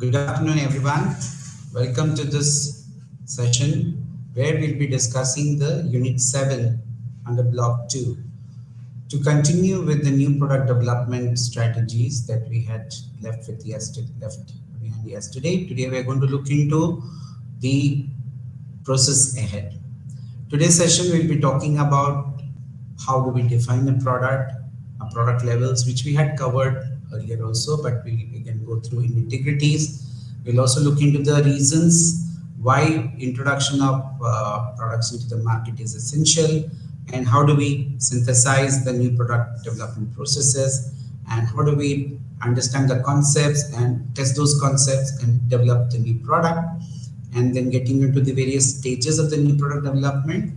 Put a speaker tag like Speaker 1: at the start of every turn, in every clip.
Speaker 1: Good afternoon, everyone. Welcome to this session where we'll be discussing the Unit 7 under Block 2. To continue with the new product development strategies that we had left behind yesterday, today we are going to look into the process ahead. Today's session we'll be talking about how do we define a product levels, which we had covered earlier also, but we can go through in integrities. We'll also look into the reasons why introduction of products into the market is essential, and how do we synthesize the new product development processes, and how do we understand the concepts and test those concepts and develop the new product, and then getting into the various stages of the new product development,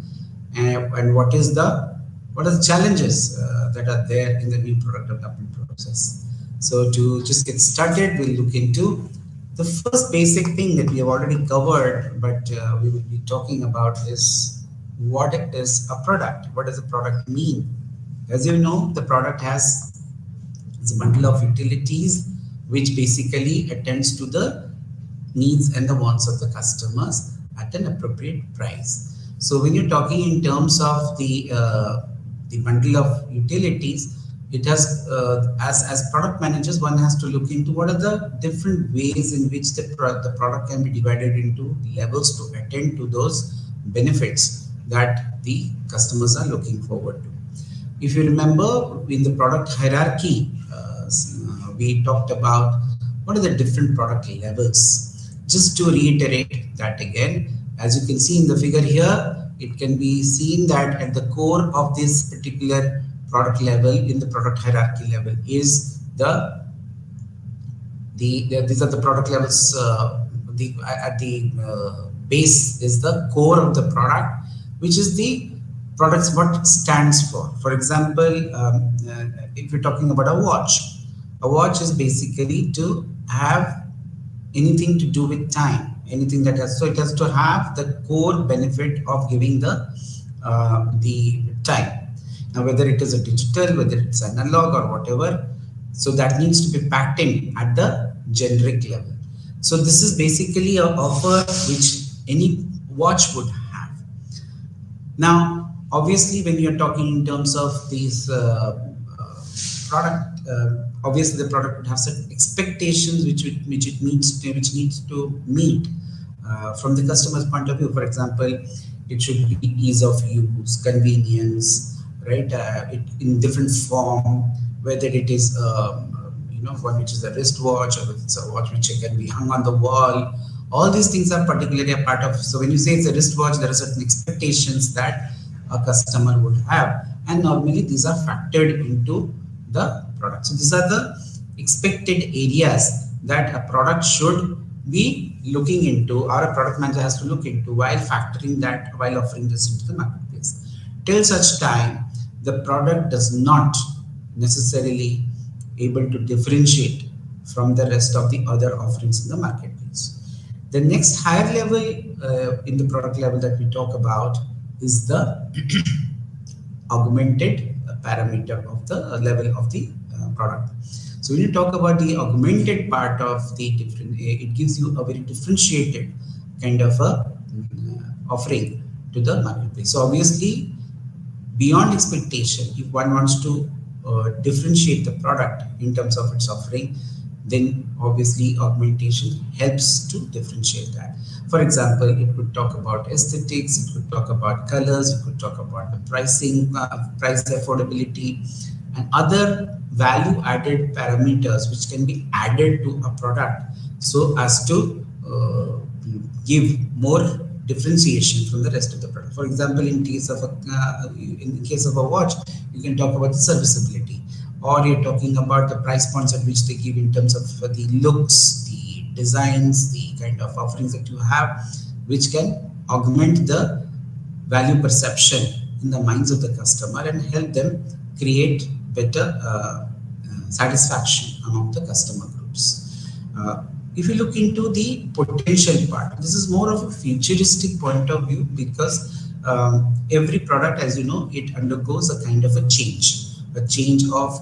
Speaker 1: and what are the challenges that are there in the new product development process. So to just get started, we'll look into the first basic thing that we have already covered, but we will be talking about is what is a product? What does a product mean? As you know, the product is a bundle of utilities which basically attends to the needs and the wants of the customers at an appropriate price. So when you're talking in terms of the bundle of utilities, it has as product managers, one has to look into what are the different ways in which the product can be divided into levels to attend to those benefits that the customers are looking forward to. If you remember, in the product hierarchy, we talked about what are the different product levels. Just to reiterate that again, as you can see in the figure here, it can be seen that at the core of this particular product level, in the product hierarchy level, is these are the product levels. At the base is the core of the product, which is the products what it stands for. For example, if you're talking about a watch is basically to have anything to do with time, anything that has, so it has to have the core benefit of giving the time. Now, whether it is a digital, whether it's analog or whatever, so that needs to be packed in at the generic level. So this is basically an offer which any watch would have. Now, obviously, when you're talking in terms of these product, obviously the product would have certain expectations which needs to meet from the customer's point of view. For example, it should be ease of use, convenience, right? In different form, whether it is one which is a wristwatch, or it's a watch which can be hung on the wall. All these things are particularly a part of. So when you say it's a wristwatch, there are certain expectations that a customer would have, and normally these are factored into the product. So these are the expected areas that a product should be looking into, or a product manager has to look into while factoring that, while offering this into the marketplace. Till such time, the product does not necessarily able to differentiate from the rest of the other offerings in the marketplace. The next higher level in the product level that we talk about is the augmented parameter of the level of the product. So when you talk about the augmented part of the different, it gives you a very differentiated kind of a offering to the marketplace. So obviously, beyond expectation, if one wants to differentiate the product in terms of its offering, then obviously augmentation helps to differentiate that. For example, it could talk about aesthetics, it could talk about colors, it could talk about the pricing, price affordability, and other value-added parameters which can be added to a product so as to give more differentiation from the rest of the product. For example, in case of a watch, you can talk about the serviceability, or you're talking about the price points at which they give in terms of the looks, the designs, the kind of offerings that you have, which can augment the value perception in the minds of the customer and help them create better satisfaction among the customer groups. If you look into the potential part, this is more of a futuristic point of view, because every product, as you know, it undergoes a kind of a change of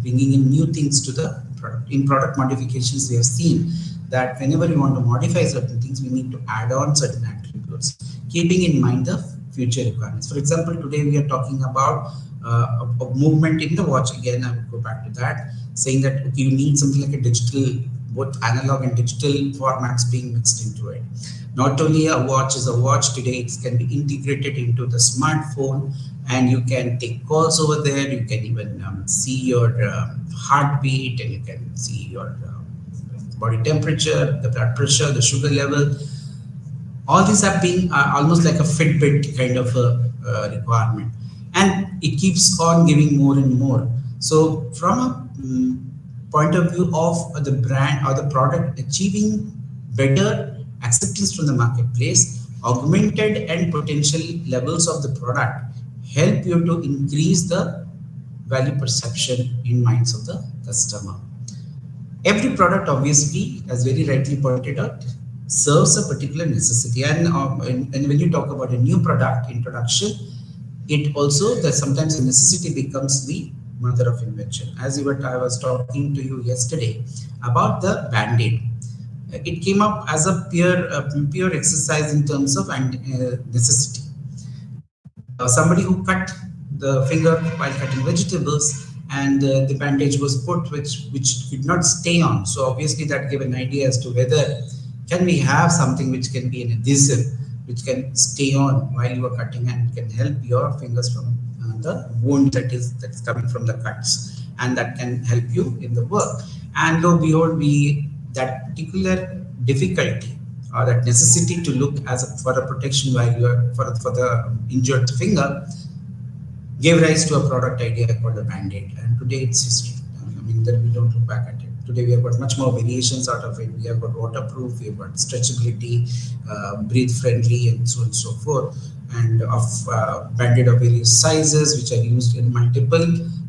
Speaker 1: bringing in new things to the product. In product modifications, we have seen that whenever we want to modify certain things, we need to add on certain attributes, keeping in mind the future requirements. For example, today we are talking about a movement in the watch. Again, I will go back to that, saying that okay, you need something like a digital, both analog and digital formats being mixed into it. Not only a watch is a watch today, it can be integrated into the smartphone, and you can take calls over there. You can even see your heartbeat, and you can see your body temperature, the blood pressure, the sugar level. All these are being almost like a Fitbit kind of a requirement, and it keeps on giving more and more. So from a point of view of the brand or the product achieving better acceptance from the marketplace, augmented and potential levels of the product help you to increase the value perception in minds of the customer. Every product, obviously, as very rightly pointed out, serves a particular necessity. And when you talk about a new product introduction, it also that sometimes the necessity becomes the mother of invention. As I was talking to you yesterday about the Band-Aid. It came up as a pure exercise in terms of necessity. Somebody who cut the finger while cutting vegetables, and the bandage was put which did not stay on. So obviously that gave an idea as to whether can we have something which can be an adhesive which can stay on while you are cutting and can help your fingers from the wound that's coming from the cuts, and that can help you in the work. And lo and behold, that particular difficulty or that necessity to look for a protection while you are for the injured finger gave rise to a product idea called a Band-Aid. And today it's history. I mean, that we don't look back at it. Today we have got much more variations out of it. We have got waterproof, we have got stretchability, breathe friendly, and so on and so forth. And of Band-Aid of various sizes, which are used in multiple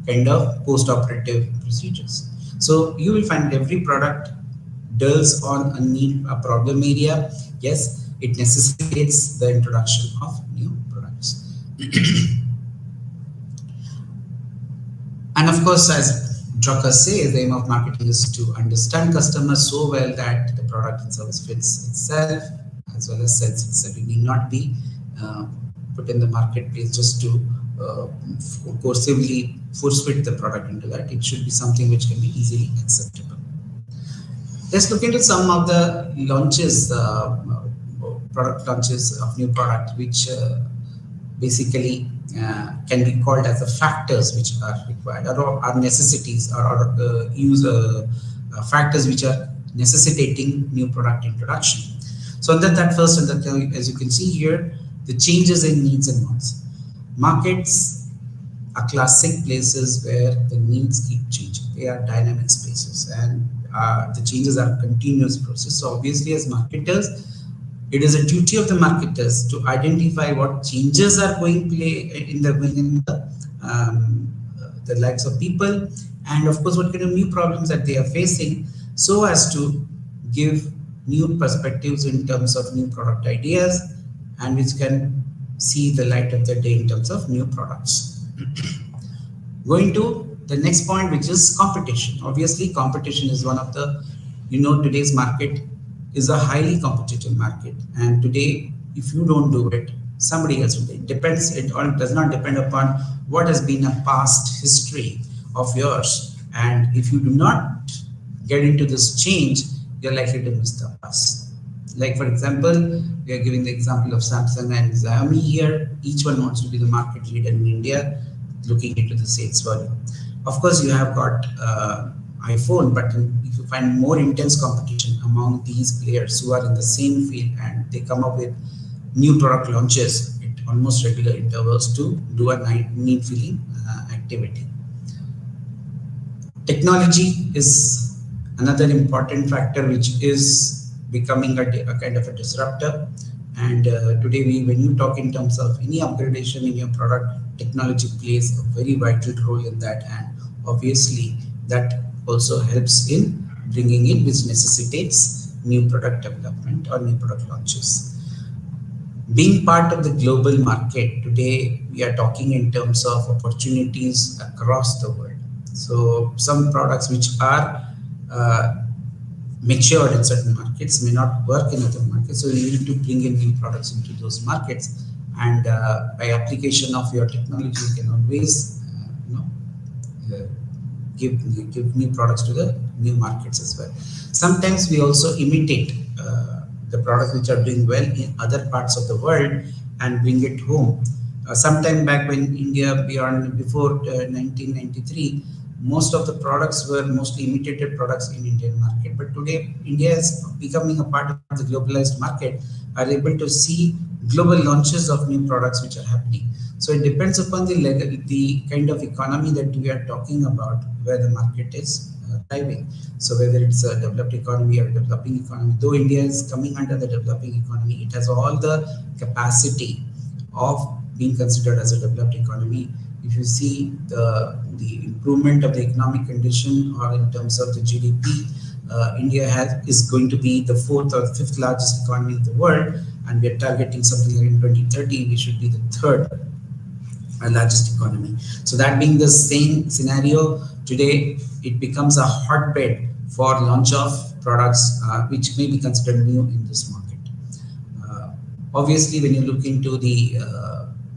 Speaker 1: kind of post-operative procedures. So you will find every product dwells on a problem area. Yes, it necessitates the introduction of new products. And of course, as Drucker says, the aim of marketing is to understand customers so well that the product and service fits itself as well as sells itself. It need not be put in the marketplace just to coercively force fit the product into that. It should be something which can be easily acceptable. Let's look into some of the launches, product launches of new product, which basically can be called as the factors which are required, or are necessities, or factors which are necessitating new product introduction. So that first, and as you can see here, the changes in needs and wants. Markets are classic places where the needs keep changing. They are dynamic spaces, and the changes are a continuous process. So obviously, as marketers, it is a duty of the marketers to identify what changes are going to play in the lives of people, and of course what kind of new problems that they are facing, so as to give new perspectives in terms of new product ideas, and which can see the light of the day in terms of new products. Going to the next point, which is competition. Obviously, competition is one of the, today's market is a highly competitive market, and today if you don't do it, somebody else will. It does not depend upon what has been a past history of yours, and if you do not get into this change, you're likely to miss the bus. Like for example, we are giving the example of Samsung and Xiaomi here. Each one wants to be the market leader in India, looking into the sales volume. Of course, you have got iPhone, but if you find more intense competition among these players who are in the same field, and they come up with new product launches at almost regular intervals to do a need filling activity. Technology is another important factor which is becoming a kind of a disruptor, and today when you talk in terms of any upgradation in your product, technology plays a very vital role in that, and obviously that also helps in bringing in, which necessitates new product development or new product launches. Being part of the global market today, we are talking in terms of opportunities across the world. So some products which are matured in certain markets, may not work in other markets. So you need to bring in new products into those markets, and by application of your technology, you can always, uh, give new products to the new markets as well. Sometimes we also imitate the products which are doing well in other parts of the world and bring it home. Sometime back when India beyond before 1993, most of the products were mostly imitated products in Indian market. But today, India is becoming a part of the globalized market, are able to see global launches of new products which are happening. So it depends upon the kind of economy that we are talking about, where the market is thriving. So whether it's a developed economy or a developing economy, though India is coming under the developing economy, it has all the capacity of being considered as a developed economy. If you see the improvement of the economic condition or in terms of the GDP, India is going to be the fourth or fifth largest economy in the world, and we are targeting something like in 2030 we should be the third largest economy. So that being the same scenario, today it becomes a hotbed for launch of products which may be considered new in this market. Obviously, when you look into the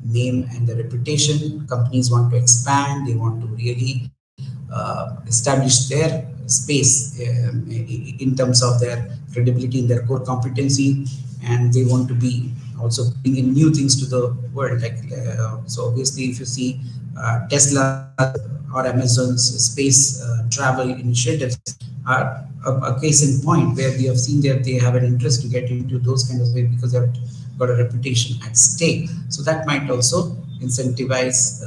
Speaker 1: name and the reputation, companies want to expand, they want to really establish their space in terms of their credibility in their core competency, and they want to be also bring in new things to the world. So obviously, if you see Tesla or Amazon's space travel initiatives are a case in point, where we have seen that they have an interest to get into those kind of ways because they have got a reputation at stake. So that might also incentivize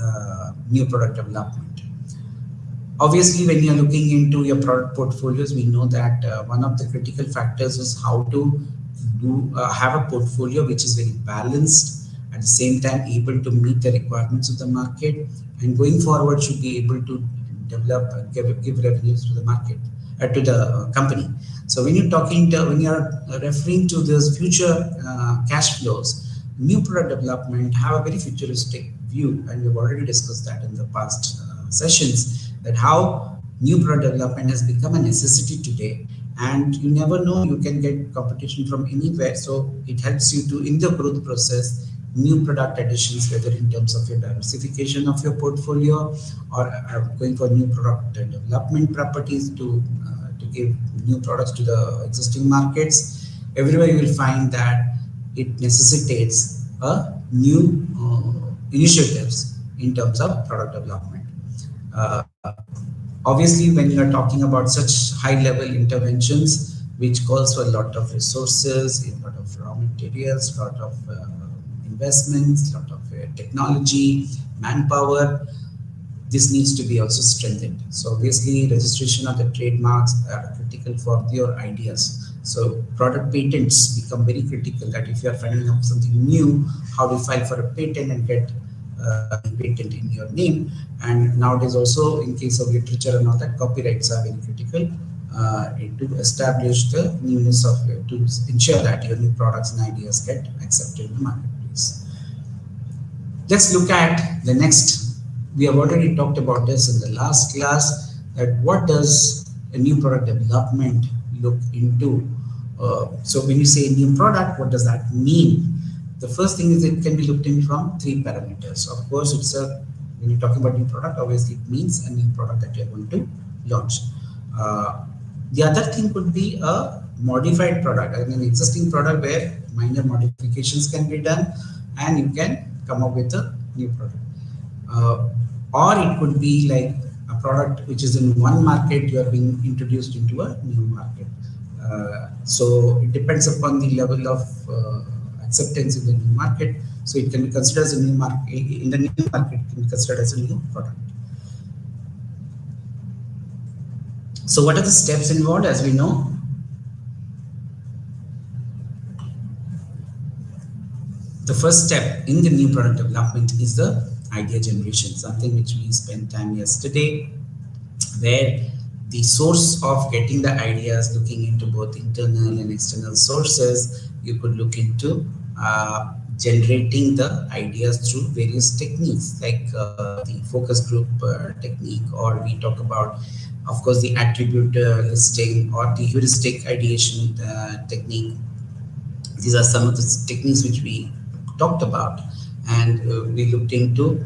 Speaker 1: new product development. Obviously, when you're looking into your product portfolios, we know that one of the critical factors is how to have a portfolio which is very balanced, at the same time able to meet the requirements of the market, and going forward should be able to develop and give revenues to the market, to the company. So when when you're referring to this future cash flows, new product development have a very futuristic view, and we've already discussed that in the past sessions, that how new product development has become a necessity today, and you never know, you can get competition from anywhere. So it helps you to, in the growth process, new product additions, whether in terms of your diversification of your portfolio or going for new product development properties to give new products to the existing markets. Everywhere you will find that it necessitates a new initiatives in terms of product development. Uh, Obviously, when you are talking about such high level interventions, which calls for a lot of resources, a lot of raw materials, a lot of investments, a lot of technology, manpower, this needs to be also strengthened. So obviously, registration of the trademarks are critical for your ideas. So product patents become very critical, that if you are finding out something new, how do you file for a patent and get a patent in your name. And nowadays also, in case of literature and all that, copyrights are very critical to establish the newness of to ensure that your new products and ideas get accepted in the marketplace. Let's look at the next. We have already talked about this in the last class, that what does a new product development look into. So when you say new product, what does that mean? The first thing is it can be looked in from three parameters. Of course, when you're talking about new product, obviously it means a new product that you're going to launch. The other thing could be a modified product, an existing product where minor modifications can be done and you can come up with a new product. Or it could be like a product which is in one market, you are being introduced into a new market. So it depends upon the level of acceptance in the new market. So it can be considered as a new market. In the new market, it can be considered as a new product. So what are the steps involved? As we know, the first step in the new product development is the idea generation, something which we spent time yesterday, where the source of getting the ideas, looking into both internal and external sources, you could look into generating the ideas through various techniques like the focus group technique, or we talk about, of course, the attribute listing or the heuristic ideation technique. These are some of the techniques which we talked about, and we looked into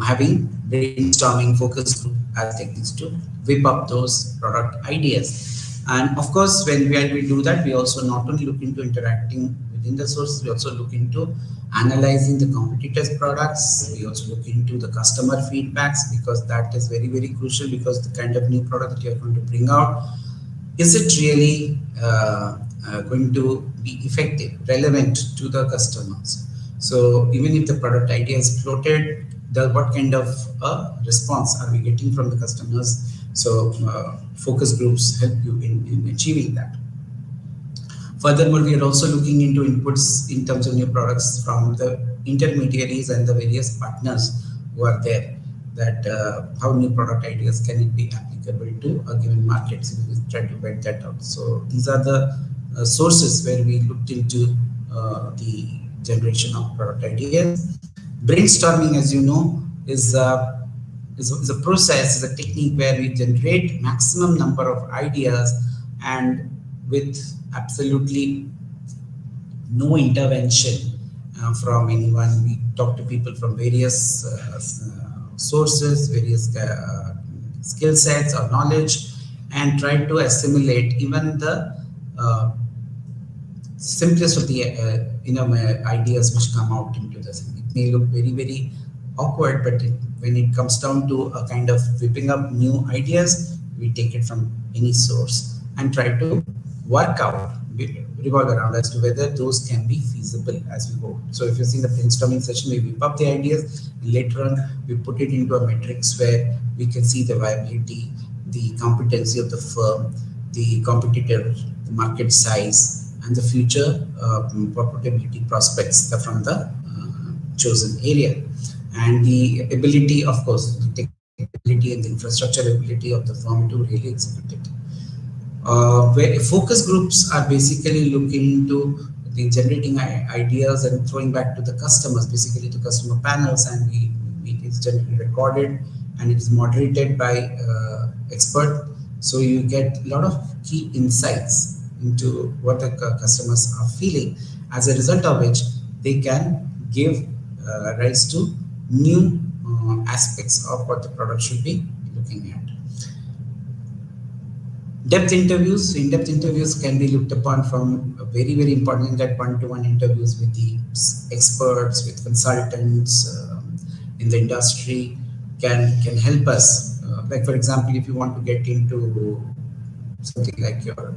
Speaker 1: having brainstorming focus group as techniques to whip up those product ideas. And of course, when we do that, we also not only look into interacting within the sources, we also look into analyzing the competitors' products. We also look into the customer feedbacks, because that is very, very crucial, because the kind of new product that you are going to bring out, is it really going to be effective, relevant to the customers? So even if the product idea is floated, what kind of response are we getting from the customers? So focus groups help you in achieving that. Furthermore, we are also looking into inputs in terms of new products from the intermediaries and the various partners who are there, that how new product ideas can it be applicable to a given market. So we try to vet that out. So these are the sources where we looked into the generation of product ideas. Brainstorming, as you know, is a process, is a technique where we generate maximum number of ideas, and with absolutely no intervention from anyone. We talk to people from various sources, various skill sets or knowledge, and try to assimilate even the simplest of the ideas which come out into this. It may look very, very awkward, but when it comes down to a kind of whipping up new ideas, we take it from any source and try to work out, revolve around as to whether those can be feasible as we go. So if you see the brainstorming session, we whip up the ideas, and later on we put it into a matrix where we can see the viability, the competency of the firm, the competitor, the market size, and the future profitability prospects from the chosen area, and the ability, of course, the technicality and the infrastructure ability of the firm to really execute it. Where focus groups are basically looking into the generating ideas and throwing back to the customers, basically to customer panels, and it's generally recorded and it is moderated by expert. So you get a lot of key insights into what the customers are feeling, as a result of which they can give rise to new aspects of what the product should be looking at. In-depth interviews can be looked upon from very, very important, that one-to-one interviews with the experts, with consultants in the industry can help us. Like for example, if you want to get into something like your,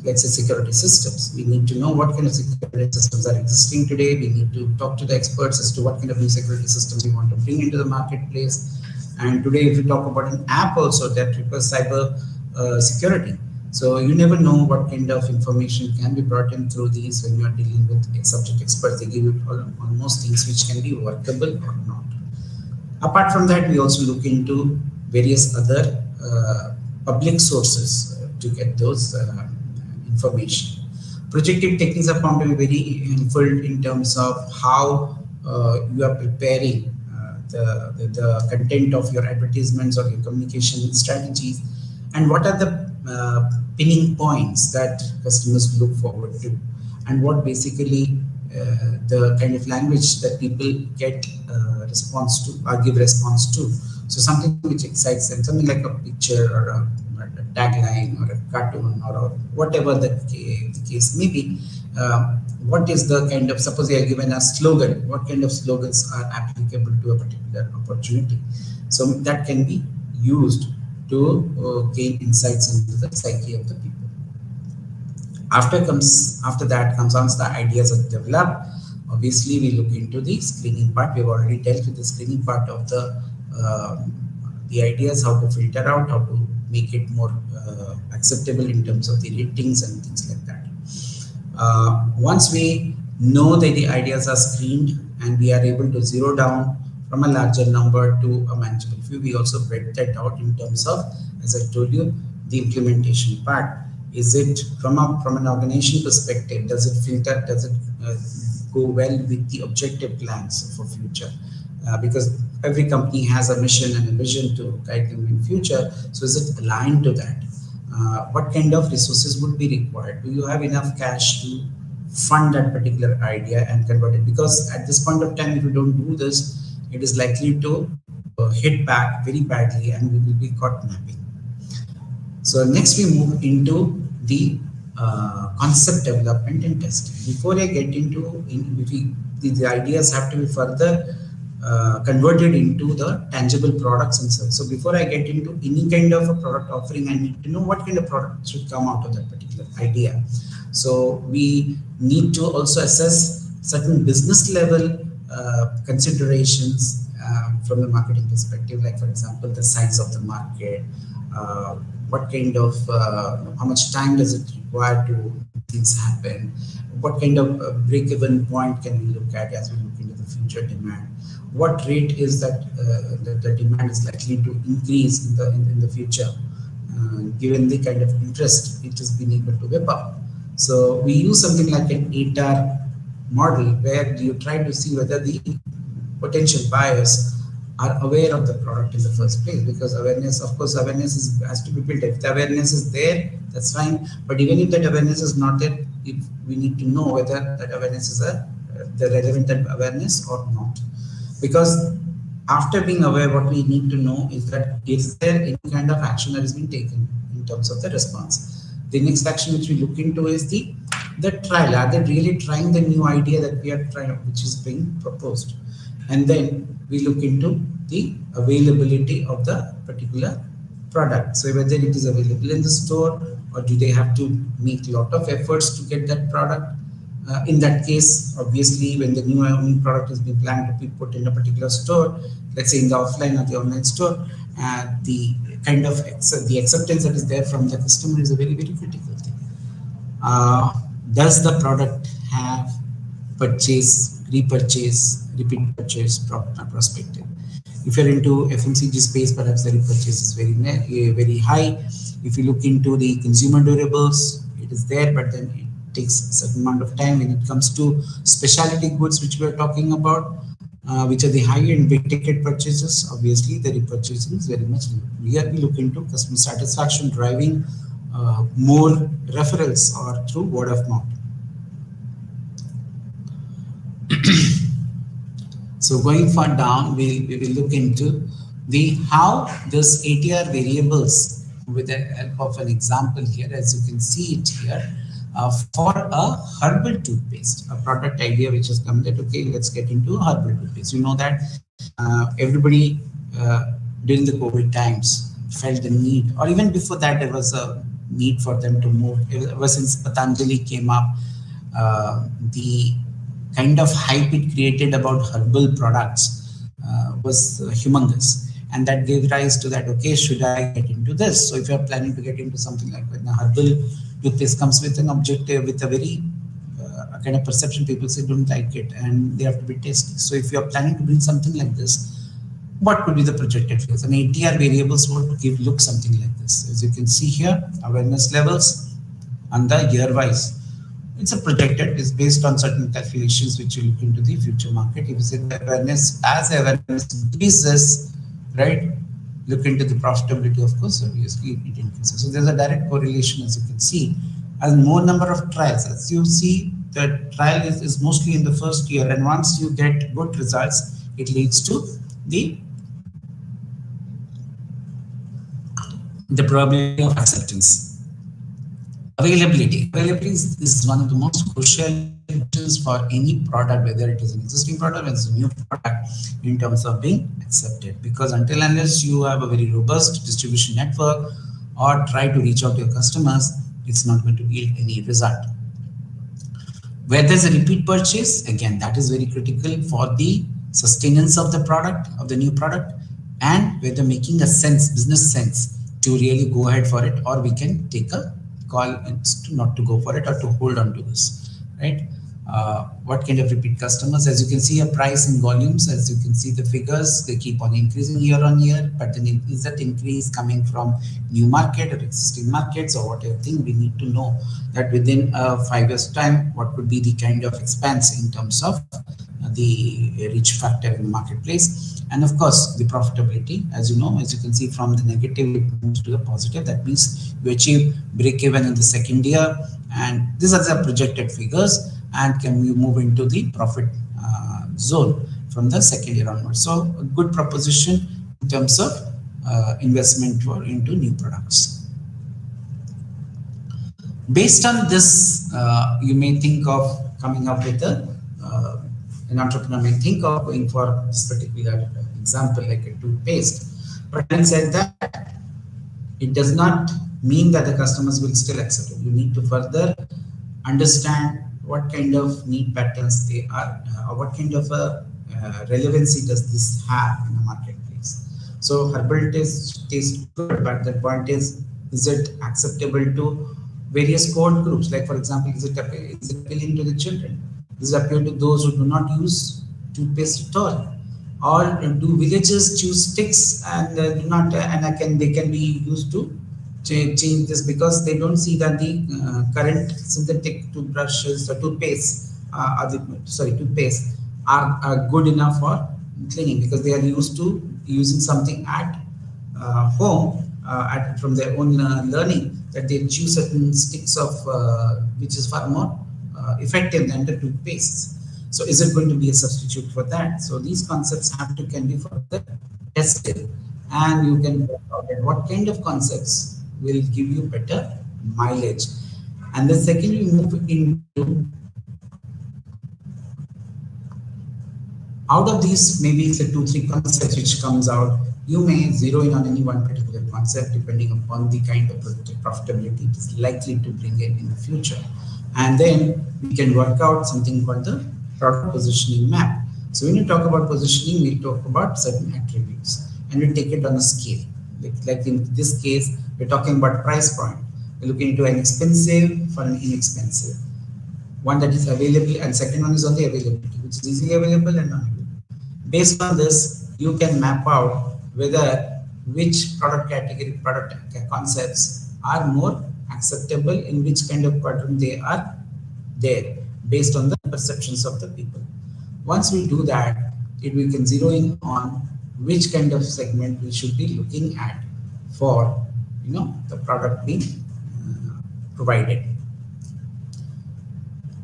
Speaker 1: let's say, security systems, we need to know what kind of security systems are existing today. We need to talk to the experts as to what kind of new security systems we want to bring into the marketplace. And today, if you talk about an app also that requires cyber security, so you never know what kind of information can be brought in through these when you are dealing with subject experts. They give you almost things which can be workable or not. Apart from that, we also look into various other public sources to get those information. Projective techniques are found to be very helpful in terms of how you are preparing the content of your advertisements or your communication strategies, and what are the pinning points that customers look forward to, and what basically the kind of language that people get response to or give response to. So something which excites them, something like a picture or a tagline or a cartoon or whatever the case may be. What is the kind of, suppose they are given a slogan, what kind of slogans are applicable to a particular opportunity? So that can be used to gain insights into the psyche of the people. After that comes on the ideas of develop. Obviously, we look into the screening part. We've already dealt with the screening part of the ideas, how to filter out, how to make it more acceptable in terms of the ratings and things like that. Once we know that the ideas are screened and we are able to zero down from a larger number to a manageable few, we also break that out in terms of, as I told you, the implementation part. Is it from an organization perspective? Does it filter? Does it go well with the objective plans for future. Because every company has a mission and a vision to guide them in future. So is it aligned to that? What kind of resources would be required? Do you have enough cash to fund that particular idea and convert it? Because at this point of time, if you don't do this, it is likely to hit back very badly and we will be caught napping. So next we move into the concept development and testing. Before I get into, the ideas have to be further converted into the tangible products and services. So before I get into any kind of a product offering, I need to know what kind of product should come out of that particular idea. So we need to also assess certain business level considerations from the marketing perspective, like for example, the size of the market, what kind of, how much time does it require to things happen, what kind of break-even point can we look at as we look into the future demand, what rate is that the demand is likely to increase in the future, given the kind of interest it has been able to whip up. So we use something like an 8R model where you try to see whether the potential buyers are aware of the product in the first place, because awareness, of course, awareness has to be built. If the awareness is there, that's fine. But even if that awareness is not there, we need to know whether that awareness is the relevant awareness or not. Because after being aware, what we need to know is that is there any kind of action that has been taken in terms of the response. The next action which we look into is the trial. Are they really trying the new idea that we are trying, which is being proposed? And then we look into the availability of the particular product. So whether it is available in the store, or do they have to make a lot of efforts to get that product. In that case, obviously, when the new product is being planned to be put in a particular store, let's say in the offline or the online store, the kind of the acceptance that is there from the customer is a very, very critical thing. Does the product have purchase, repurchase, repeat purchase prospective? If you're into FMCG space, perhaps the repurchase is very high. If you look into the consumer durables, it is there, but then it takes a certain amount of time. When it comes to specialty goods, which we're talking about, which are the high-end big ticket purchases, obviously the repurchasing is very much low. Here we look into customer satisfaction driving more referrals or through word of mouth. So going far down, we will look into how this ATR variables with the help of an example here, as you can see it here, for a herbal toothpaste, a product idea which has come that, okay, let's get into herbal toothpaste. You know that everybody during the COVID times felt the need, or even before that, there was a need for them to move. Ever since Patanjali came up, the kind of hype it created about herbal products was humongous, and that gave rise to that, okay, should I get into this? So if you're planning to get into something like when a herbal toothpaste comes with an objective, with a very kind of perception, people say don't like it and they have to be tasty. So if you're planning to bring something like this, what could be the projected phase? And ATR variables would look something like this. As you can see here, awareness levels and the year wise. It's a projected, it's based on certain calculations which you look into the future market. If you say the awareness, as awareness increases, right, look into the profitability, of course, obviously it increases. So there's a direct correlation, as you can see. As more number of trials, as you see, the trial is mostly in the first year, and once you get good results, it leads to the probability of acceptance. Availability is one of the most crucial issues for any product, whether it is an existing product or it's a new product, in terms of being accepted. Because until unless you have a very robust distribution network or try to reach out to your customers, it's not going to yield any result. Where there's a repeat purchase, again, that is very critical for the sustenance of the product, of the new product, and whether making a business sense to really go ahead for it, or we can take a call not to go for it or to hold on to this, right? what kind of repeat customers. As you can see, a price and volumes, as you can see the figures, they keep on increasing year on year, but then is that increase coming from new market or existing markets or whatever thing? We need to know that within 5 years time, what could be the kind of expanse in terms of the reach factor in the marketplace, and of course the profitability. As you know, as you can see, from the negative it moves to the positive. That means you achieve break even in the second year, and these are the projected figures, and can you move into the profit zone from the second year onwards. So a good proposition in terms of investment into new products. Based on this, you may think of coming up with an entrepreneur may think of going for this particular example, like a toothpaste. But having said that, it does not mean that the customers will still accept it. You need to further understand what kind of need patterns they are, or what kind of a relevancy does this have in the marketplace. So herbal tastes good, but the point is it acceptable to various code groups? Like, for example, is it appealing to the children? Is it appeal to those who do not use toothpaste at all? Or do villagers choose sticks and do not, they can be used to change this because they don't see that the current synthetic toothbrushes or toothpaste toothpaste are good enough for cleaning, because they are used to using something at home from their own learning, that they choose certain sticks of which is far more effective than the toothpaste. So is it going to be a substitute for that? So these concepts can be further tested, and you can work out what kind of concepts will give you better mileage. And then secondly, we move into, out of these maybe the 2-3 concepts which comes out, you may zero in on any one particular concept depending upon the kind of profitability it is likely to bring in the future. And then we can work out something called the product positioning map. So when you talk about positioning, we talk about certain attributes and we take it on a scale. Like in this case, we're talking about price point. We're looking into an expensive for an inexpensive. One that is available, and second one is on the availability, which is easily available and not available. Based on this, you can map out whether which product category, product concepts are more acceptable, in which kind of quadrant they are there, based on the perceptions of the people. Once we do that, we can zero in on which kind of segment we should be looking at for the product being provided.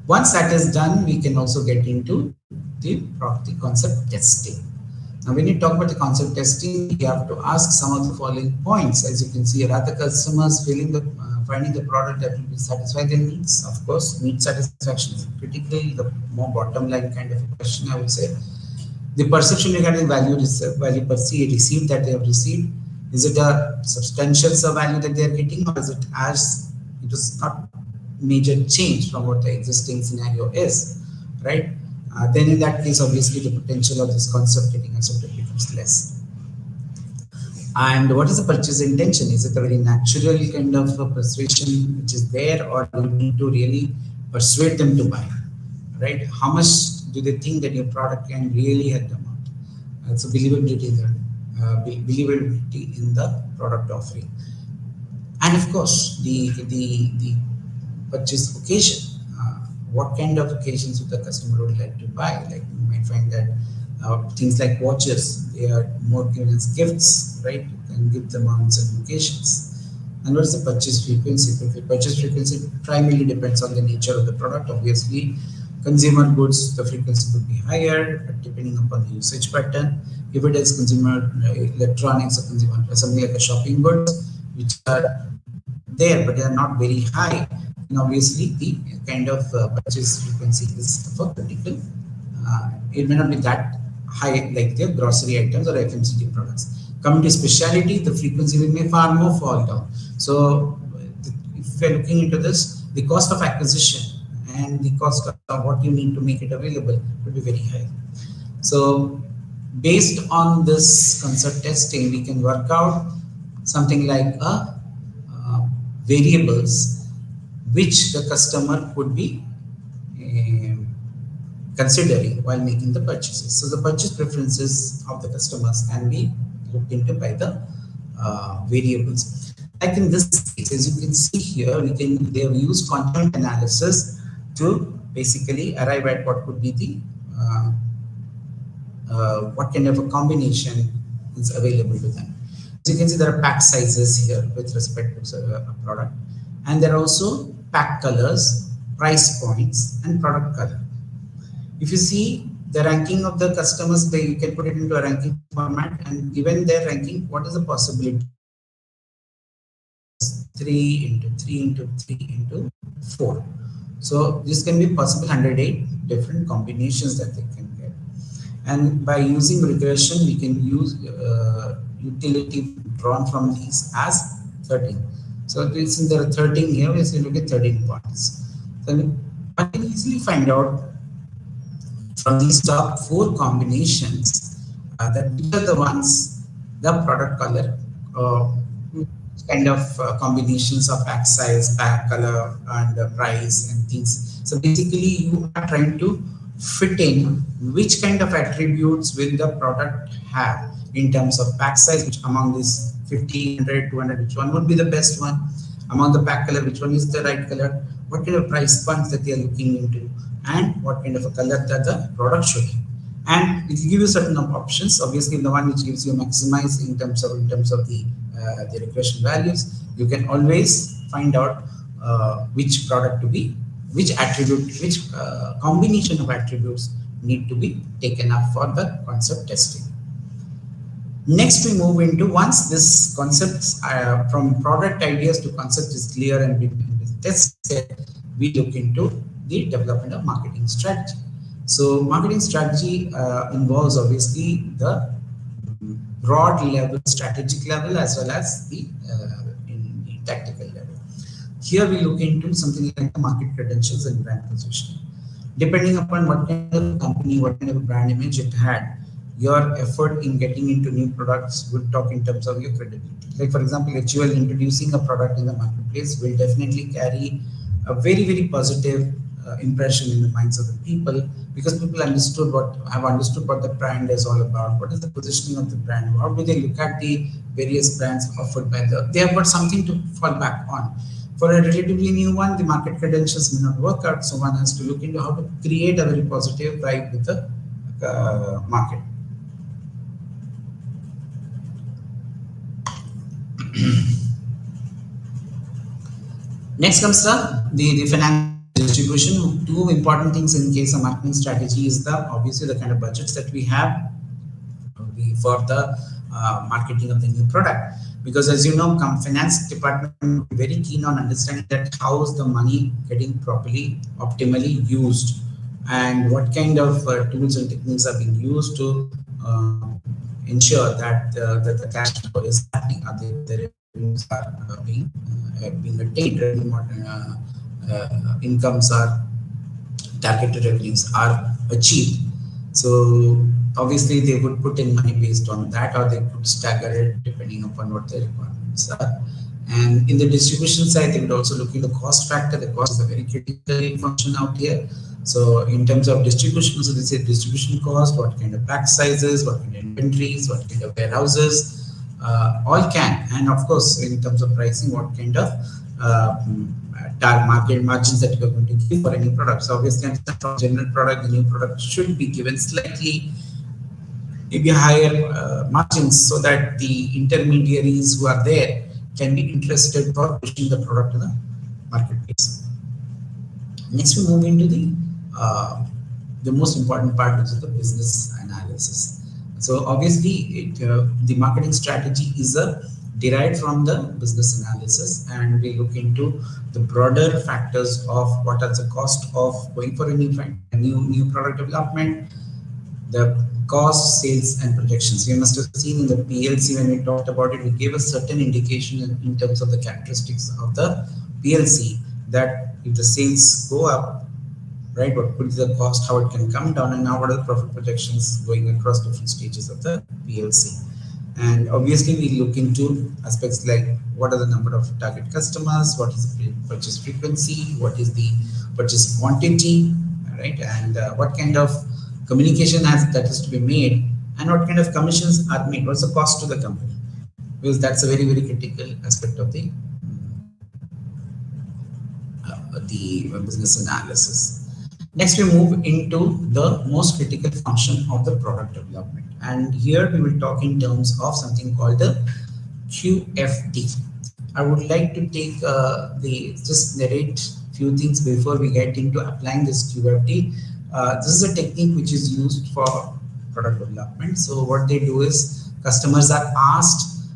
Speaker 1: Once that is done, we can also get into the concept testing. Now, when you talk about the concept testing, you have to ask some of the following points. As you can see, are the customers finding the product that will be satisfy their needs? Of course, need satisfaction is critical. The more bottom line kind of a question, I would say. The perception regarding value received that they have received. Is it a substantial value that they are getting, or is it not major change from what the existing scenario is, right? Then in that case, obviously the potential of this concept getting accepted becomes less. And what is the purchase intention? Is it a very natural kind of a persuasion which is there, or do you need to really persuade them to buy, right? How much do they think that your product can really help them out? So believability in the product offering. And of course, the purchase occasion. What kind of occasions would the customer would like to buy? Like, you might find that things like watches, they are more given as gifts, right? You can give them on certain occasions. And what is the purchase frequency? The purchase frequency primarily depends on the nature of the product. Obviously, consumer goods, the frequency would be higher, but depending upon the usage pattern. If it is consumer electronics or consumer something like a shopping goods, which are there but they are not very high, and obviously the kind of purchase frequency is for critical. It may not be that high like the grocery items or FMCG products. Coming to specialty, the frequency may far more fall down. So if we're looking into this, the cost of acquisition and the cost of what you need to make it available will be very high. So based on this concept testing, we can work out something like variables which the customer could be considering while making the purchases. So the purchase preferences of the customers can be looked into by the variables. Like in this case, as you can see here, they have used conjoint analysis to basically arrive at what could be the what kind of a combination is available to them. As you can see, there are pack sizes here with respect to a product, and there are also pack colors, price points, and product color. If you see the ranking of the customers, you can put it into a ranking format, and given their ranking, what is the possibility? 3 into 3 into 3 into 4. So this can be possible 108 different combinations that they can get. And by using regression, we can use utility drawn from these as 13. So since there are 13 here, we will look at 13 points. So one can easily find out from these top 4 combinations that which are the ones, the product color, kind of combinations of pack size, pack color, and price and things. So basically, you are trying to fit in which kind of attributes will the product have in terms of pack size, which among these 50, 100, 200, which one would be the best one? Among the pack color, which one is the right color? What kind of price points that they are looking into? And what kind of a color that the product should have. And it will give you certain options. Obviously, the one which gives you maximize in terms of the regression values, you can always find out which product to be, which attribute, which combination of attributes need to be taken up for the concept testing. Next, we move into, once this concepts from product ideas to concept is clear and been tested, we look into the development of marketing strategy. So marketing strategy involves obviously the broad level, strategic level, as well as the in the tactical level. Here we look into something like the market credentials and brand positioning. Depending upon what kind of company, what kind of brand image it had, your effort in getting into new products would talk in terms of your credibility. Like for example, HUL introducing a product in the marketplace will definitely carry a very, very positive impression in the minds of the people, because people have understood what the brand is all about, what is the positioning of the brand, how do they look at the various brands offered by they have got something to fall back on. For a relatively new one, the market credentials may not work out, so one has to look into how to create a very positive vibe with the market. Next comes the financial distribution. Two important things in case of marketing strategy is obviously the kind of budgets that we have for the marketing of the new product, because as you know, finance department will be very keen on understanding that how is the money getting properly, optimally used, and what kind of tools and techniques are being used to ensure that the cash flow is happening, the revenues are being attained, incomes are targeted, revenues are achieved. So obviously they would put in money based on that, or they could stagger it depending upon what their requirements are. And in the distribution side, they would also look into the cost factor. The cost is a very critical function out here. So in terms of distribution, so they say distribution cost, what kind of pack sizes, what kind of inventories, what kind of warehouses, all can. And of course, in terms of pricing, what kind of market margins that you are going to give for any product. So obviously, from general product, the new product should be given slightly maybe higher margins, so that the intermediaries who are there can be interested for pushing the product to the marketplace. Next, we move into the most important part, which is the business analysis. So obviously, the marketing strategy is derived from the business analysis, and we look into the broader factors of what are the cost of going for a new product development, the cost, sales, and projections. You must have seen in the PLC when we talked about it, we gave a certain indication in terms of the characteristics of the PLC, that if the sales go up, right, what could be the cost, how it can come down, and now what are the profit projections going across different stages of the PLC. And obviously, we look into aspects like what are the number of target customers, what is the purchase frequency, what is the purchase quantity, right? And what kind of communication has to be made, and what kind of commissions are made, what's the cost to the company, because that's a very critical aspect of the business analysis. Next, we move into the most critical function of the product development, and here we will talk in terms of something called the QFD. I would like to take just narrate few things before we get into applying this QFD. This is a technique which is used for product development. So what they do is customers are asked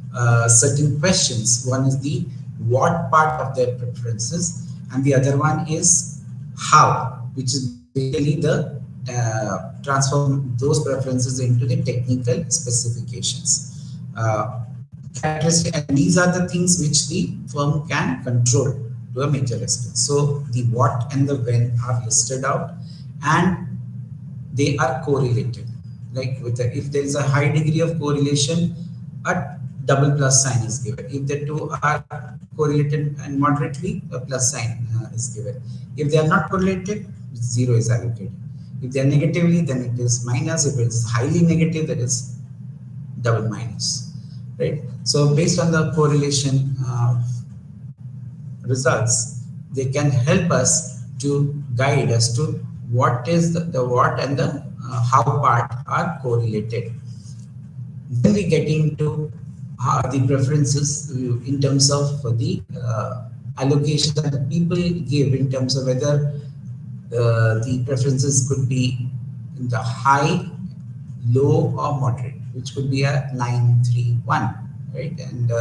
Speaker 1: certain questions. One is the what part of their preferences, and the other one is how, which is basically the transform those preferences into the technical specifications. Characteristic, and these are the things which the firm can control to a major extent. So the what and the when are listed out, and they are correlated. Like if there is a high degree of correlation, a double plus sign is given. If the two are correlated and moderately, a plus sign is given. If they are not correlated, zero is allocated. If they are negatively, then it is minus. If it is highly negative, that is double minus, right? So based on the correlation results, they can help us to guide us to what is the what and the how part are correlated. Then we get into the preferences in terms of the allocation that the people give in terms of whether the preferences could be in the high, low or moderate, which could be a 9, 3, 1, right? And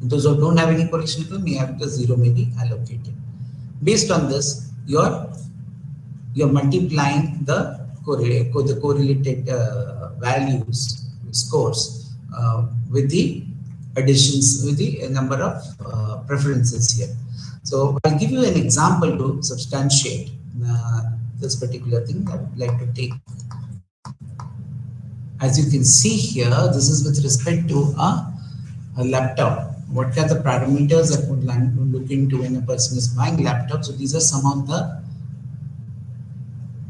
Speaker 1: those who don't have any correlation to may have the 0 may be allocated. Based on this, you're multiplying the correlated values, scores, with the additions, with the number of preferences here. So I'll give you an example to substantiate this particular thing that I would like to take. As you can see here, this is with respect to a laptop. What are the parameters that would look into when a person is buying laptop? So these are some of the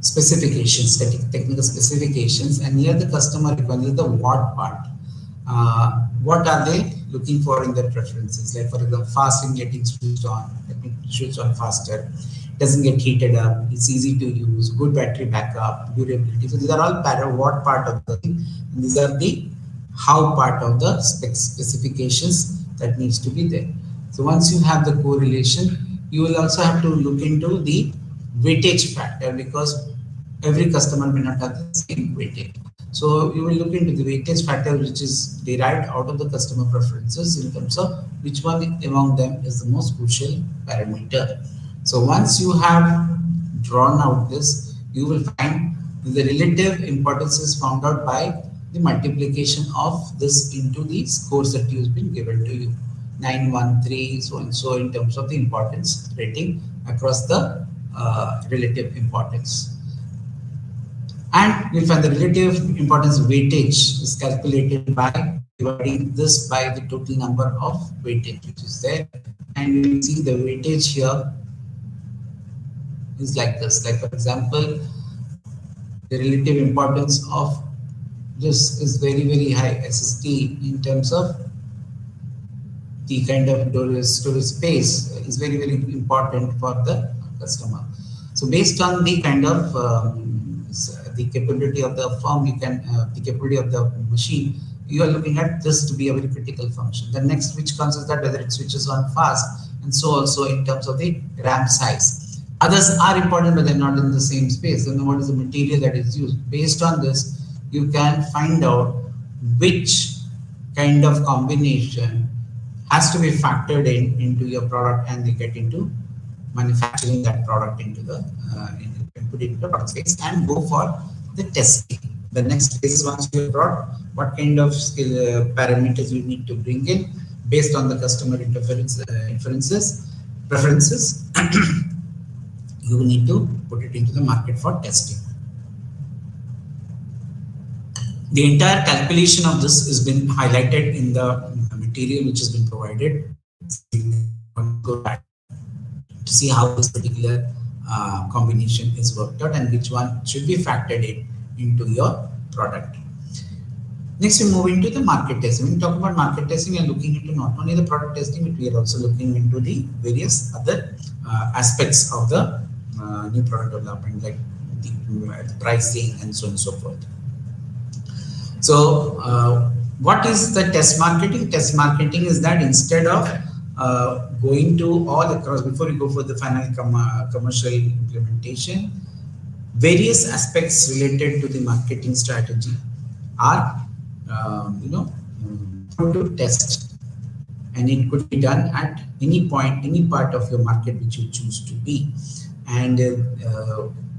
Speaker 1: specifications, technical specifications, and here the customer requires the what part. What are they looking for in their preferences? Like for example, fast in getting switched on, switched on faster, doesn't get heated up, it's easy to use, good battery backup, durability. So these are all what part of the thing, and these are the how part of the specifications that needs to be there. So once you have the correlation, you will also have to look into the weightage factor, because every customer may not have the same weightage. So you will look into the weightage factor, which is derived out of the customer preferences in terms of which one among them is the most crucial parameter. So once you have drawn out this, you will find the relative importance is found out by the multiplication of this into the scores that you've been given to you, 9, 1, 3, so and so, in terms of the importance rating across the relative importance. And you'll find the relative importance weightage is calculated by dividing this by the total number of weightage which is there, and you will see the weightage here is like this. Like for example, the relative importance of this is very high, SST, in terms of the kind of storage space is very important for the customer. So based on the kind of the capability of the firm, you can the capability of the machine, you are looking at this to be a very critical function. The next which comes is that whether it switches on fast, and so also in terms of the RAM size. Others are important, but they're not in the same space. Then what is the material that is used? Based on this, you can find out which kind of combination has to be factored into your product, and they get into manufacturing that product into the put it into the product space and go for the testing. The next phase is once you have brought what kind of skill parameters you need to bring in based on the customer preferences. You need to put it into the market for testing. The entire calculation of this has been highlighted in the material which has been provided. Go back to see how this particular combination is worked out and which one should be factored into your product. Next, we move into the market testing. When we talk about market testing, we are looking into not only the product testing, but we are also looking into the various other aspects of the new product development, like the pricing and so on and so forth. So, what is the test marketing? Test marketing is that instead of going to all across, before you go for the final commercial implementation, various aspects related to the marketing strategy are put to test, and it could be done at any point, any part of your market which you choose to be. And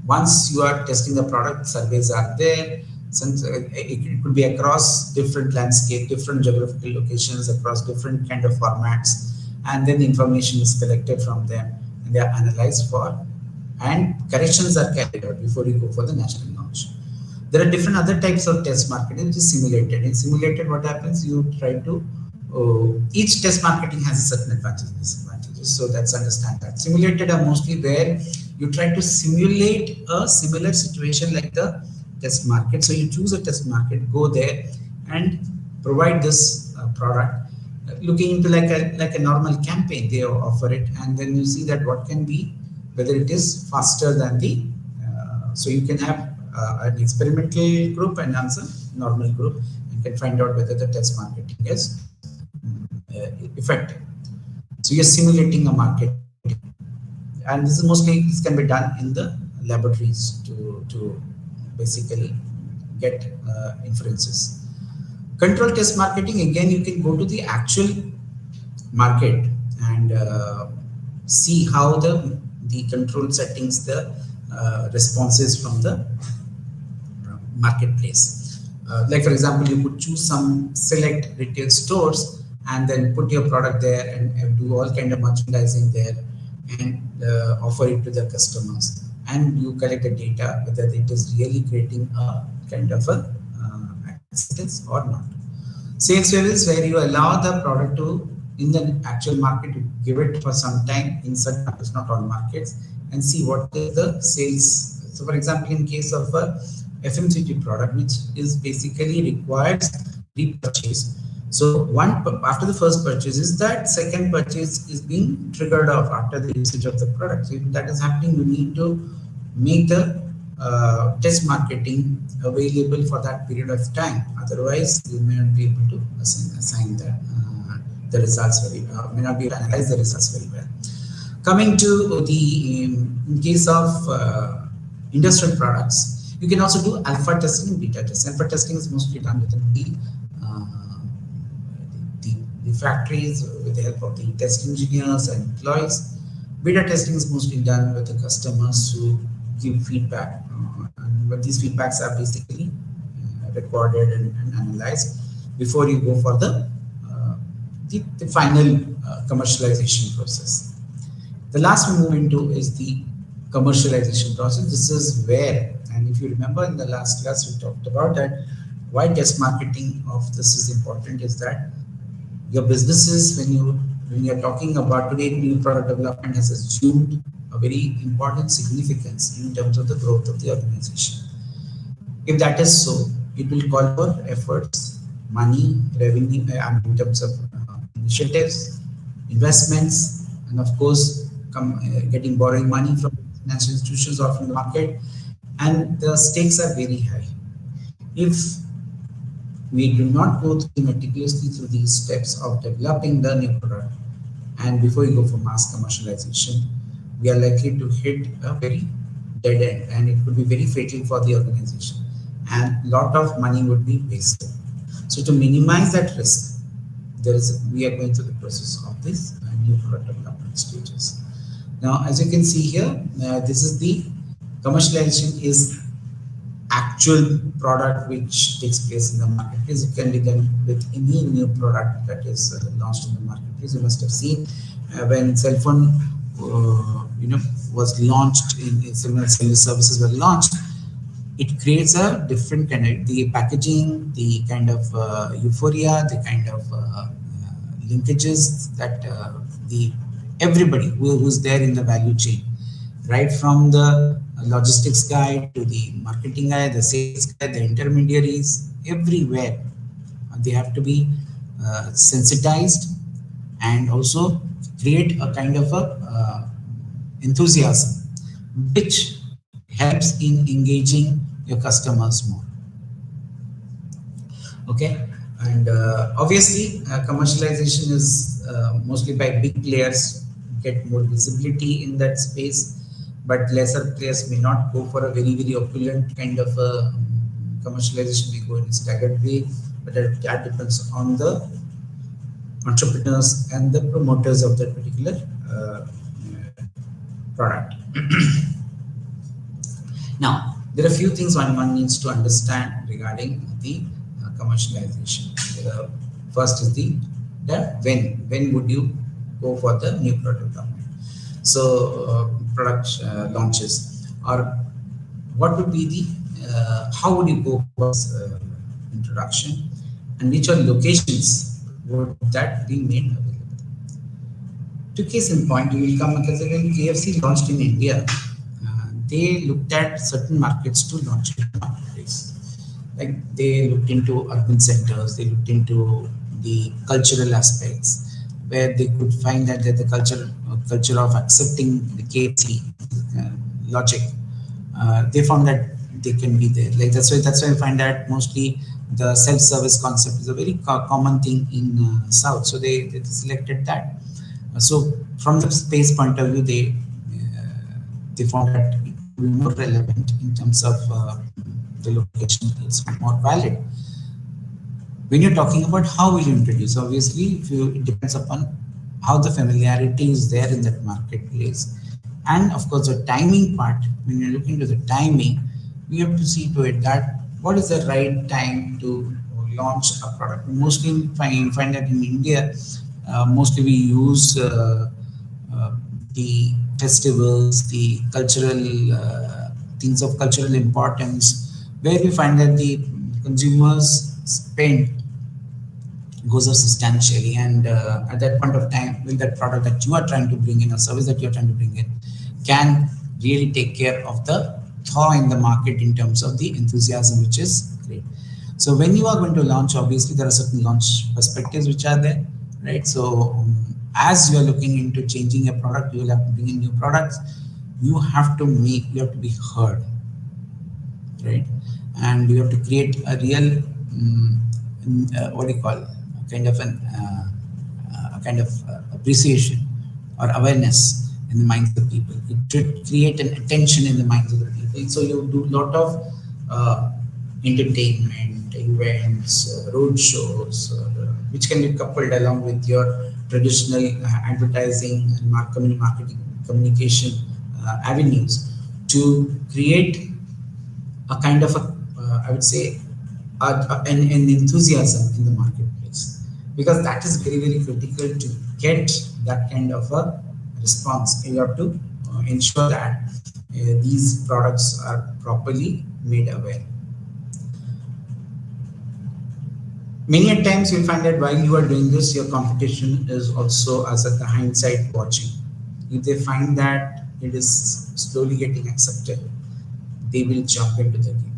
Speaker 1: once you are testing the product, surveys are there. Since it could be across different landscape, different geographical locations, across different kind of formats, and then the information is collected from them and they are analyzed for, and corrections are carried out before you go for the national launch. There are different other types of test marketing, which is simulated. In simulated, what happens? You try to each test marketing has a certain advantages and disadvantages. So let's understand that. Simulated are mostly where you try to simulate a similar situation like the test market. So you choose a test market, go there and provide this product, looking into like a normal campaign. They offer it, and then you see that what can be, whether it is faster than the so you can have an experimental group and also normal group. You can find out whether the test marketing is effective. So you're simulating a market, and this can be done in the laboratories to basically get inferences. Control test marketing, again, you can go to the actual market and see how the control settings, the responses from the marketplace. Like for example, you could choose some select retail stores and then put your product there and do all kind of merchandising there and offer it to the customers, and you collect the data whether it is really creating a kind of a acceptance or not. Sales levels, where you allow the product to in the actual market, to give it for some time in certain markets, not all markets, and see what is the sales. So for example, in case of a FMCG product, which is basically requires repurchase. So after the first purchase, is that second purchase is being triggered off after the usage of the product. So if that is happening, you need to make the test marketing available for that period of time. Otherwise, you may not be able to assign the results may not be able to analyze the results very well. Coming to the in case of industrial products, you can also do alpha testing and beta testing. Alpha testing is mostly done within the factories with the help of the test engineers and employees. Beta testing is mostly done with the customers who give feedback, but these feedbacks are basically recorded and analyzed before you go for the final commercialization process. The last we move into is the commercialization process. This is where, and if you remember in the last class we talked about that, why test marketing of this is important is that your businesses, when you're talking about today, new product development has assumed a very important significance in terms of the growth of the organization. If that is so, it will call for efforts, money, revenue, in terms of initiatives, investments, and of course, getting borrowing money from financial institutions or from the market, and the stakes are very high. If we do not go meticulously through these steps of developing the new product, and before you go for mass commercialization, we are likely to hit a very dead end, and it could be very fatal for the organization, and a lot of money would be wasted. So to minimize that risk, we are going through the process of this new product development stages. Now, as you can see here, this is the commercialization is actual product which takes place in the marketplace. It can be done with any new product that is launched in the marketplace. You must have seen when cell phone was launched, in similar services were launched, it creates a different kind of the packaging, the kind of euphoria, the kind of linkages that everybody who's there in the value chain right from the logistics guy to the marketing guy, the sales guy, the intermediaries, everywhere. They have to be sensitized and also create a kind of a enthusiasm, which helps in engaging your customers more. Okay, and obviously commercialization is mostly by big players get more visibility in that space, but lesser players may not go for a very opulent kind of a commercialization, may go in a staggered way, but that depends on the entrepreneurs and the promoters of that particular product. Now, there are a few things one needs to understand regarding the commercialization. First is the when would you go for the new product development? So product launches, or what would be the how would you go for introduction, and which are locations would that be made available? To case in point, you will come across when KFC launched in India, they looked at certain markets to launch it in the marketplace. Like they looked into urban centers, they looked into the cultural aspects, where they could find that the culture of accepting the KFC logic. They found that they can be there. Like that's why I find that mostly the self-service concept is a very common thing in South. So they selected that. So from the space point of view, they found that it will be more relevant in terms of the location is more valid. When you're talking about how will you introduce, obviously it depends upon how the familiarity is there in that marketplace, and of course the timing part. When you look into the timing, we have to see to it that what is the right time to launch a product. Mostly find that in India, mostly we use the festivals, the cultural things of cultural importance, where we find that the consumers spend goes up substantially, and at that point of time, will that product that you are trying to bring in, or service that you are trying to bring in, can really take care of the thaw in the market in terms of the enthusiasm, which is great. So when you are going to launch, obviously there are certain launch perspectives which are there, right? So as you are looking into changing a product, you will have to bring in new products. You have to be heard, right? And you have to create a real what do you call, a kind of appreciation or awareness in the minds of the people. It should create an attention in the minds of the people. So you do a lot of entertainment events, road shows, which can be coupled along with your traditional advertising and marketing communication avenues to create a kind of I would say an enthusiasm in the marketplace, because that is very critical to get that kind of a response. You have to ensure that these products are properly made aware. Many a times you'll find that while you are doing this, your competition is also as at the hindsight watching. If they find that it is slowly getting accepted, they will jump into the game.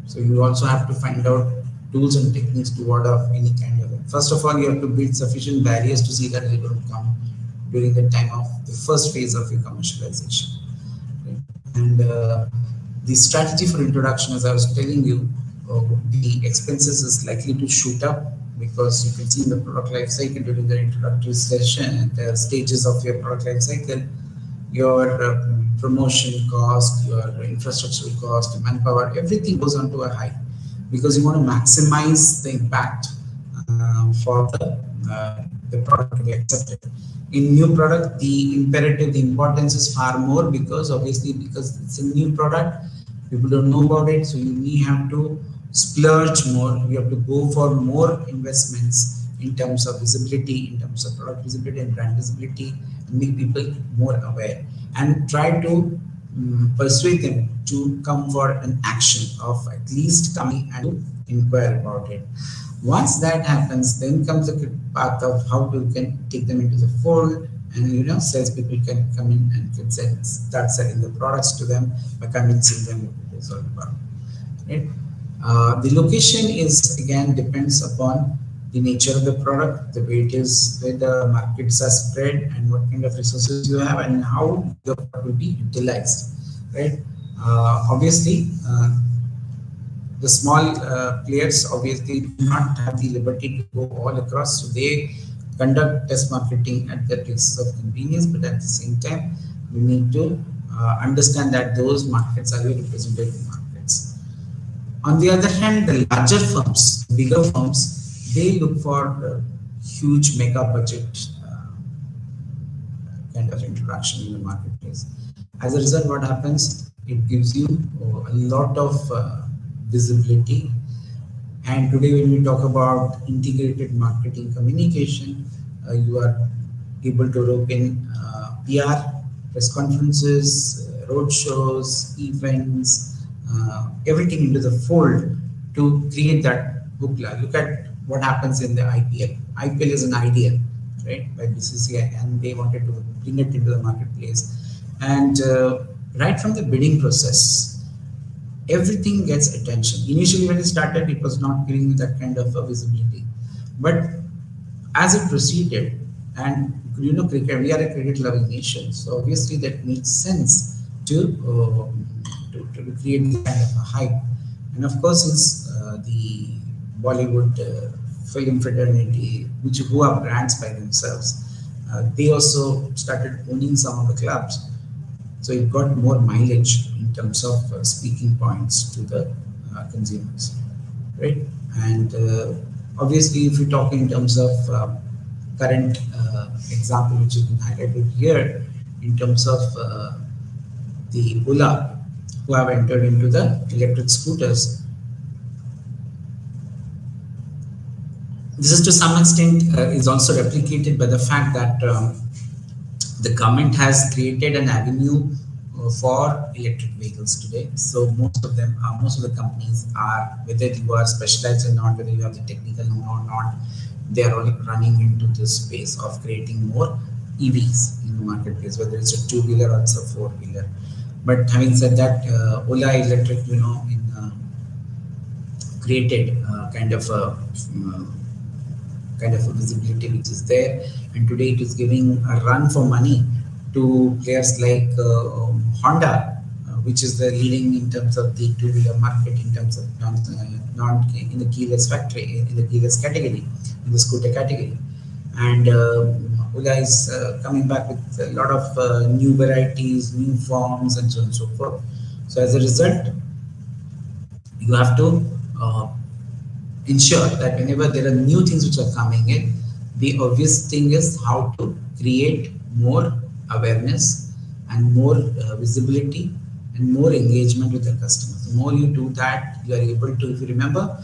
Speaker 1: So you also have to find out tools and techniques to ward off any kind of it. First of all, you have to build sufficient barriers to see that they don't come during the time of the first phase of your commercialization. Right? And the strategy for introduction, as I was telling you, the expenses is likely to shoot up, because you can see in the product life cycle during the introductory session, the stages of your product life cycle, your promotion cost, your infrastructural cost, manpower, everything goes on to a high, because you want to maximize the impact for the product to be accepted. In new product, the imperative, the importance is far more, because obviously because it's a new product, people don't know about it, so you may have to splurge more. You have to go for more investments in terms of visibility, in terms of product visibility and brand visibility, and make people more aware, and try to persuade them to come for an action of at least coming and inquire about it. Once that happens, then comes the path of how you can take them into the fold and salespeople can come in and can start selling the products to them by convincing them what it is all about. Right? The location is again depends upon the nature of the product, the way it is, where the markets are spread, and what kind of resources you have, and how your product will be utilized. Right? Obviously, the small players obviously do not have the liberty to go all across, so they conduct test marketing at the place of convenience. But at the same time, we need to understand that those markets are your representative markets. On the other hand, the larger firms, bigger firms, they look for huge mega budget kind of introduction in the marketplace. As a result, what happens? It gives you a lot of visibility. And today, when we talk about integrated marketing communication, you are able to rope in PR, press conferences, road shows, events, everything into the fold to create that hoopla. Look at what happens in the IPL. IPL is an idea, right, by BCCI, and they wanted to bring it into the marketplace. And right from the bidding process, everything gets attention. Initially, when it started, it was not giving that kind of visibility, but as it proceeded, and cricket, we are a cricket-loving nation, so obviously that makes sense to create this kind of a hype. And of course, since the Bollywood film fraternity, who are brands by themselves, they also started owning some of the clubs. So it got more mileage in terms of speaking points to the consumers, right? And obviously, if we talk in terms of current example, which has been highlighted here, in terms of the Ola, who have entered into the electric scooters. This is to some extent is also replicated by the fact that the government has created an avenue for electric vehicles today. So most of the companies are, whether you are specialized or not, whether you have the technical know or not, they are all running into this space of creating more EVs in the marketplace, whether it's a two-wheeler or it's a four-wheeler. But having said that, Ola Electric, created kind of a visibility which is there, and today it is giving a run for money to players like Honda, which is the leading in terms of the two-wheeler market, in terms of in the keyless factory, in the keyless category, in the scooter category. And Ola is coming back with a lot of new varieties, new forms, and so on and so forth. So as a result, you have to ensure that whenever there are new things which are coming in, the obvious thing is how to create more awareness and more visibility and more engagement with the customers. The more you do that, you are able to, if you remember,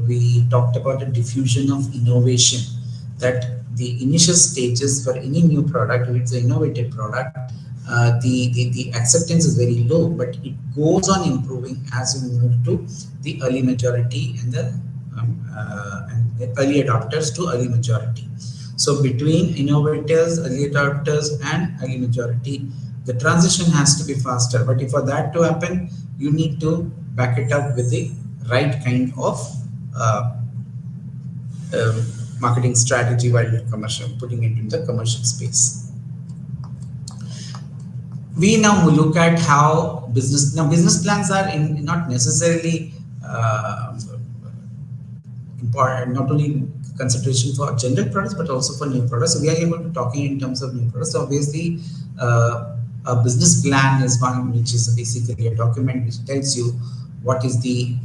Speaker 1: we talked about the diffusion of innovation, that the initial stages for any new product, if it's an innovative product, the acceptance is very low, but it goes on improving as we move to the early majority and the early adopters to early majority. So between innovators, early adopters, and early majority, the transition has to be faster. But for that to happen, you need to back it up with the right kind of marketing strategy while you're putting it into the commercial space. We now look at how business plans are not necessarily important, not only consideration for general products but also for new products. So we are able to talking in terms of new products. So obviously, a business plan is one which is basically a document which tells you what is the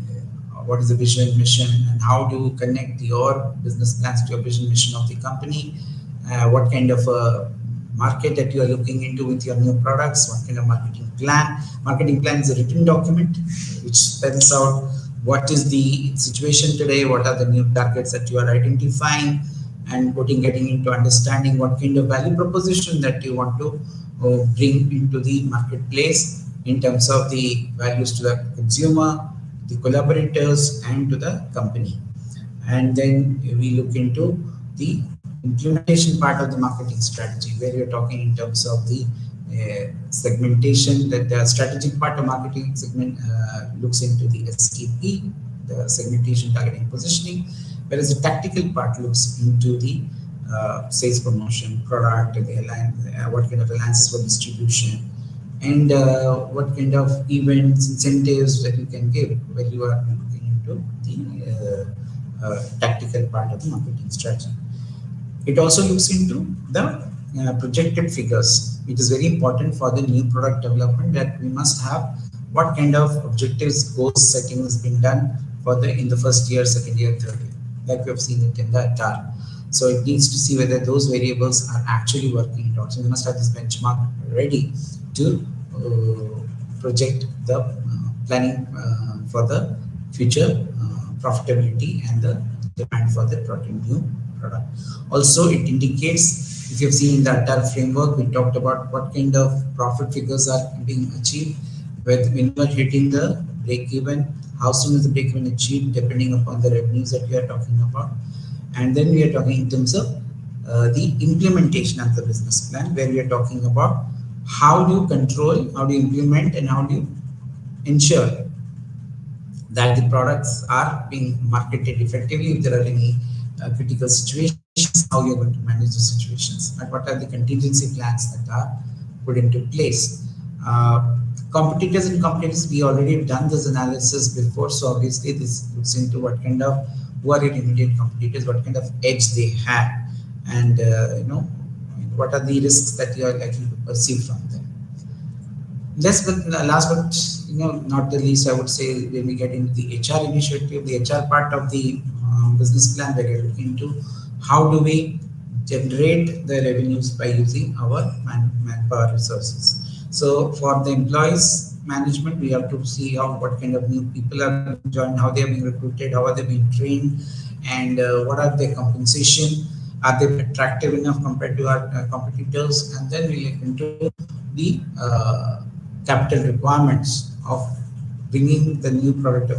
Speaker 1: vision, mission, and how do you connect your business plans to your vision, mission of the company. What kind of market that you are looking into with your new products, what kind of marketing plan. Marketing plan is a written document which spells out what is the situation today, what are the new targets that you are identifying, and getting into understanding what kind of value proposition that you want to bring into the marketplace in terms of the values to the consumer, the collaborators, and to the company. And then we look into the implementation part of the marketing strategy, where you're talking in terms of the segmentation, that the strategic part of marketing segment looks into the STP, the segmentation, targeting, positioning, whereas the tactical part looks into the sales promotion, product, the alliance, what kind of alliances for distribution, and what kind of events, incentives that you can give when you are looking into the tactical part of the marketing strategy. It also looks into the projected figures. It is very important for the new product development that we must have what kind of objectives, goals setting has been done for the in the first year, second year, third year, like we have seen it in the TAR. So it needs to see whether those variables are actually working out. So we must have this benchmark ready to project the planning for the future profitability and the demand for the new product. Also, it indicates, if you've seen in the entire framework, we talked about what kind of profit figures are being achieved, when you are hitting the break even, how soon is the break even achieved, depending upon the revenues that we are talking about. And then we are talking in terms of the implementation of the business plan, where we are talking about how do you control, how do you implement, and how do you ensure that the products are being marketed effectively. If there are any critical situations, how you're going to manage the situations, and what are the contingency plans that are put into place. Competitors and competitors, we already have done this analysis before, so obviously this looks into what kind of, who are your immediate competitors, what kind of edge they have, and what are the risks that you are likely to perceive from them. Last but not the least, I would say, when we get into the HR initiative, the HR part of the business plan, where you're looking into how do we generate the revenues by using our manpower resources. So for the employees management, we have to see what kind of new people are joined, how they are being recruited, how are they being trained, and what are their compensation, are they attractive enough compared to our competitors, and then we look into the capital requirements of bringing the new product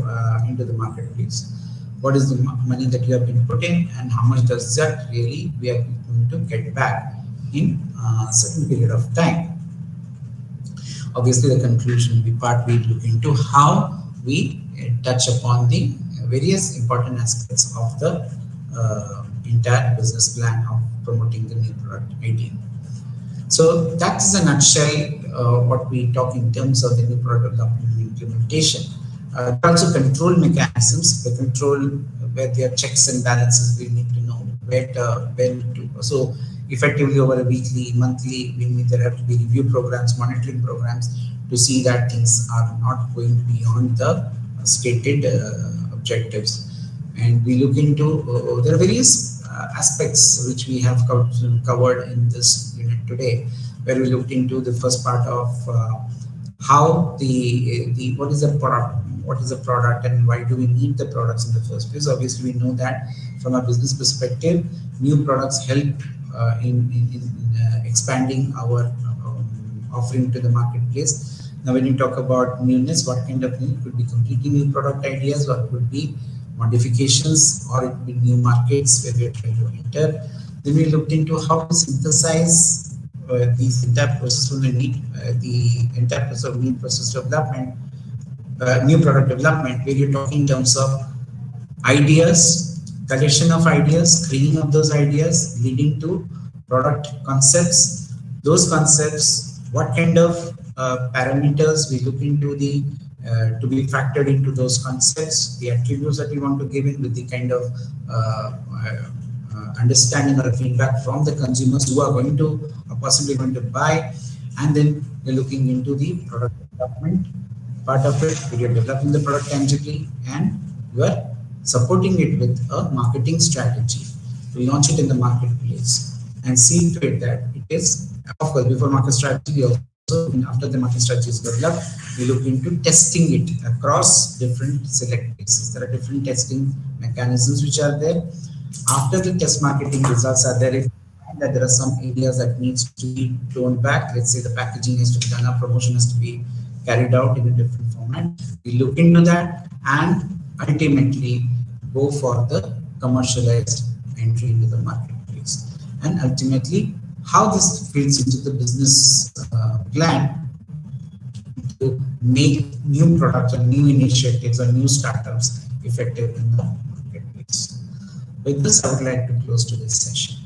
Speaker 1: into the marketplace. What is the money that you have been putting, and how much does that really we are going to get back in a certain period of time. Obviously, the conclusion will be part we look into how we touch upon the various important aspects of the entire business plan of promoting the new product idea. So that is a nutshell what we talk in terms of the new product development and implementation. Also control mechanisms, the control where there are checks and balances, we need to know where to. So effectively over a weekly, monthly, there have to be review programs, monitoring programs to see that things are not going beyond the stated objectives. And we look into, there are various aspects which we have covered in this unit today, where we looked into the first part of how what is a product and why do we need the products in the first place. Obviously, we know that from a business perspective, new products help in expanding our offering to the marketplace. Now, when you talk about newness, what kind of new could be completely new product ideas, or could be modifications, or it could be new markets where we are trying to enter. Then we looked into how to synthesize these entire process from the entire process of new process development, new product development, where you're talking in terms of ideas, collection of ideas, screening of those ideas, leading to product concepts. Those concepts, what kind of parameters we look into the to be factored into those concepts, the attributes that we want to give in with the kind of understanding or feedback from the consumers who are going to possibly going to buy. And then we're looking into the product development part of it. We are developing the product tangibly, and we are supporting it with a marketing strategy to launch it in the marketplace and see to it that it is, of course, before market strategy, we also, after the market strategy is developed, we look into testing it across different select cases. There are different testing mechanisms which are there. After the test marketing results are there, if that there are some areas that needs to be toned back, let's say the packaging has to be done, a promotion has to be carried out in a different format, we look into that and ultimately go for the commercialized entry into the marketplace. and ultimately how this fits into the business plan to make new products or new initiatives or new startups effective in the marketplace. With this, I would like to close today's session.